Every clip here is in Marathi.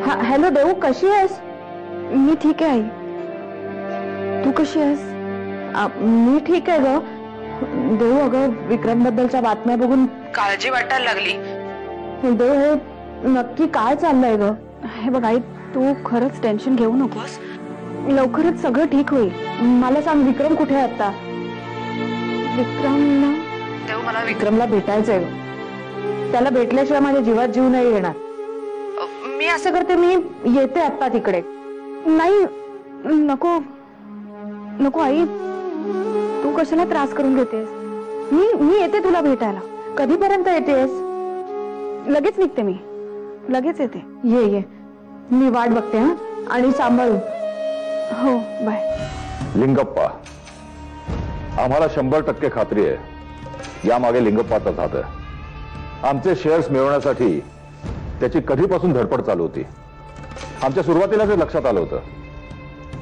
हॅलो देऊ, कशी आहेस? मी ठीक आहे आई. तू कशी आहेस? मी ठीक आहे ग. देऊ, अगं विक्रम बद्दलच्या बातम्या बघून काळजी वाटायला लागली. देऊ, हे नक्की काय चाललंय ग? हे बघ आई, तू खरंच टेन्शन घेऊ नकोस. लवकरच सगळं ठीक होईल. मला सांग, विक्रम कुठे आहे आता? विक्रमला? देऊ, मला विक्रमला भेटायचंय. त्याला भेटल्याशिवाय माझ्या जीवात जीव नाही येणार. मी असं करते, मी येते आता तिकडे. नाही, नको नको आई, तू कशाला त्रास करून घेतेस? मी येते तुला भेटायला. कधीपर्यंत येतेस? लगेच निघते मी, लगेच येते. ये, मी वाट बघते. हा, आणि सांभाळून. हो, बाय. लिंगप्पा, आम्हाला 100% खात्री आहे यामागे लिंगप्पाचाच हात आहे. आमचे शेअर्स मिळवण्यासाठी त्याची कधीपासून धडपड चालू होती. आमच्या सुरुवातीला ते लक्षात आलं होतं,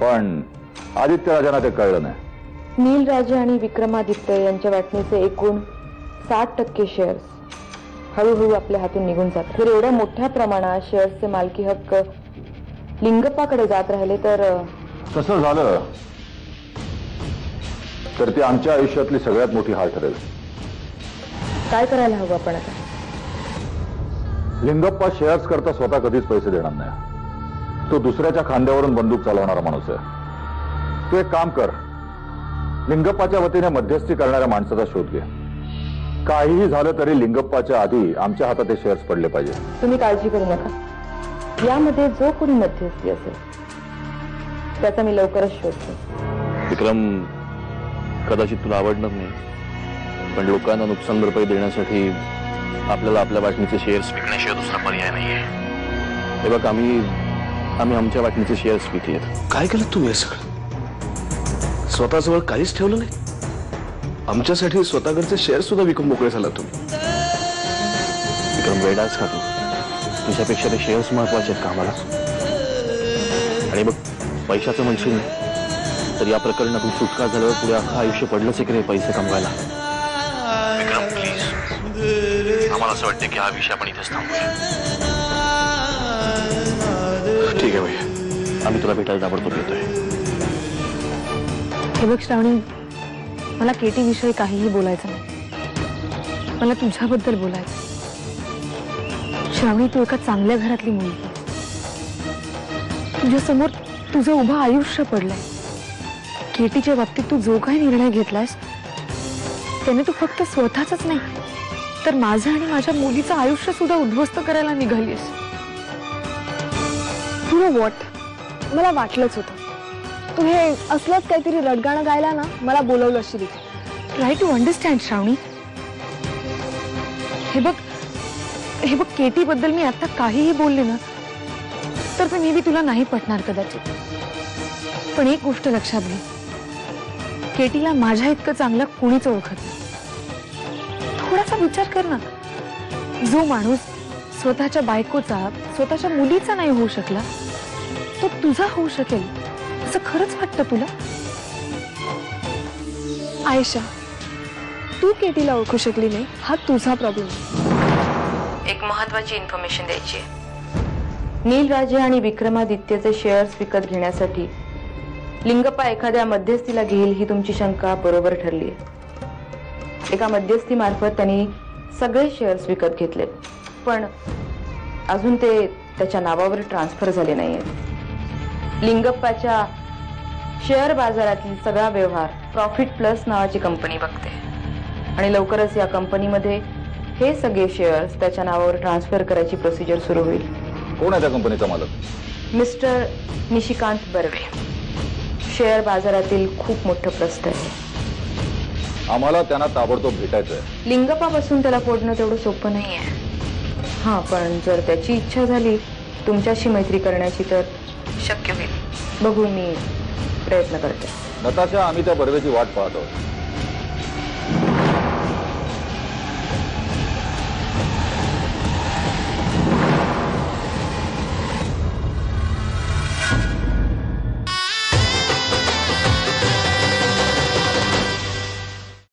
पण आदित्य राजांना ते कळलं नाही. नीलराजे आणि विक्रमादित्य यांच्या वाटणीचे एकूण 60% शेअर्स हळूहळू आपल्या हातून निघून जातात. जर एवढ्या मोठ्या प्रमाणात शेअर्सचे मालकी हक्क लिंगप्पाकडे जात राहिले तर तसं झालं तर ती आमच्या आयुष्यातली सगळ्यात मोठी हार ठरेल. काय करायला हवं आपण आता? लिंगप्पा शेअर्स करता स्वतः कधीच पैसे देणार नाही. तो दुसऱ्याच्या खांद्यावरून बंदूक चालवणारा माणूस आहे. तू एक काम कर, लिंगप्पाच्या वतीने मध्यस्थी करणाऱ्या माणसाचा शोध घे. काहीही झालं तरी लिंगप्पाच्या आधी आमच्या हातात हे शेअर्स पडले पाहिजे. तुम्ही काळजी करू नका. यामध्ये जो कोणी मध्यस्थी असेल त्याचा मी लवकरच शोधतो. विक्रम, कदाचित तुला आवडणार नाही, पण लोकांना नुकसान भरपाई देण्यासाठी आपल्याला आपल्या वाटणीचे शेअर्स विकण्याशिवाय दुसरा पर्याय नाहीये. हे बघ, आम्ही आमच्या वाटणीचे शेअर्स विकलेत. काय केलं तुम्ही हे सगळं? स्वतःजवळ काहीच ठेवलं नाही. आमच्यासाठी स्वतःकडचे शेअर सुद्धा विकून मोकळे झाला तुम्ही. विक्रम, वेडाच का तू? तुझ्यापेक्षा ते शेअर्स महत्वाचे आहेत का आम्हाला? आणि बघ, पैशाचं म्हणशील तर या प्रकरणातून सुटका झाल्यावर पुढे अख्खं आयुष्य पडलंच आहे की रे पैसे कमवायला. विक्रम, प्लीज, आम्हाला असं वाटतं की हा विषय आपण इथेच थांबूया. ठीक आहे भैया, आम्ही तुला भेटायला ताबडतोब येतोय. हे बघ श्रावणी, मला केटी विषयी काहीही बोलायचं नाही. मला तुझ्याबद्दल बोलायचं. श्रावणी, तू एका चांगल्या घरातली मुलगी. तुझ्या समोर तुझं उभं आयुष्य पडलंय. केटीच्या बाबतीत तू जो काही निर्णय घेतलायस त्याने तू फक्त स्वतःच नाही तर माझं आणि माझ्या मुलीचं आयुष्य सुद्धा उद्ध्वस्त करायला निघालीस. यू नो व्हॉट, मला वाटलंच होतं तू हे असलंच काहीतरी रडगाणं गायला ना मला बोलवलं असेल इथे. ट्राय टू अंडरस्टँड श्रावणी. हे बघ केटी बद्दल मी आता काहीही बोलले ना तर ते नेहमी तुला नाही पटणार कदाचित, पण एक गोष्ट लक्षात घे, केटीला माझ्या इतकं चांगलं कोणीच ओळखत नाही. थोडासा विचार कर ना. जो माणूस स्वतःच्या बायकोचा, स्वतःच्या मुलीचा नाही होऊ शकला तो तुझा होऊ शकेल असं खरंच वाटतं तुला? आयशा, तू केटीला ओळखू शकली नाही हा तुझा प्रॉब्लेम. एक महत्वाची इन्फॉर्मेशन द्यायची आहे. नीलराजे आणि विक्रमादित्यचे शेअर्स विकत घेण्यासाठी लिंगप्पा एखाद्या मध्यस्थीला घेईल ही तुमची शंका बरोबर ठरली आहे. एका मध्यस्थीमार्फत त्यांनी सगळे शेअर्स विकत घेतलेत, पण अजून ते त्याच्या नावावर ट्रान्सफर झाले नाहीयेत. लिंगप्पाच्या शेअर बाजारातील सगळा व्यवहार प्रॉफिट प्लस नावाची कंपनी बघते आणि लवकरच या कंपनीमध्ये हे सगळे शेअर्स त्याच्या नावावर ट्रान्सफर करायची प्रोसिजर सुरू होईल. कोण आहे त्या कंपनीचा मालक? मिस्टर निशिकांत बर्वे. शेअर बाजारातील खूप मोठं प्रस्थ आहे. आम्हाला त्यांना ताबडतोब भेटायचंय. लिंगप्पापासून त्याला फोडणं तेवढं सोपं नाहीये. हां, पण जर त्याची इच्छा झाली तुमच्याशी मैत्री करण्याची तर शक्य होईल. बघू, मी प्रयत्न करते. नताशा, आम्ही त्या बर्वेची वाट पाहतो.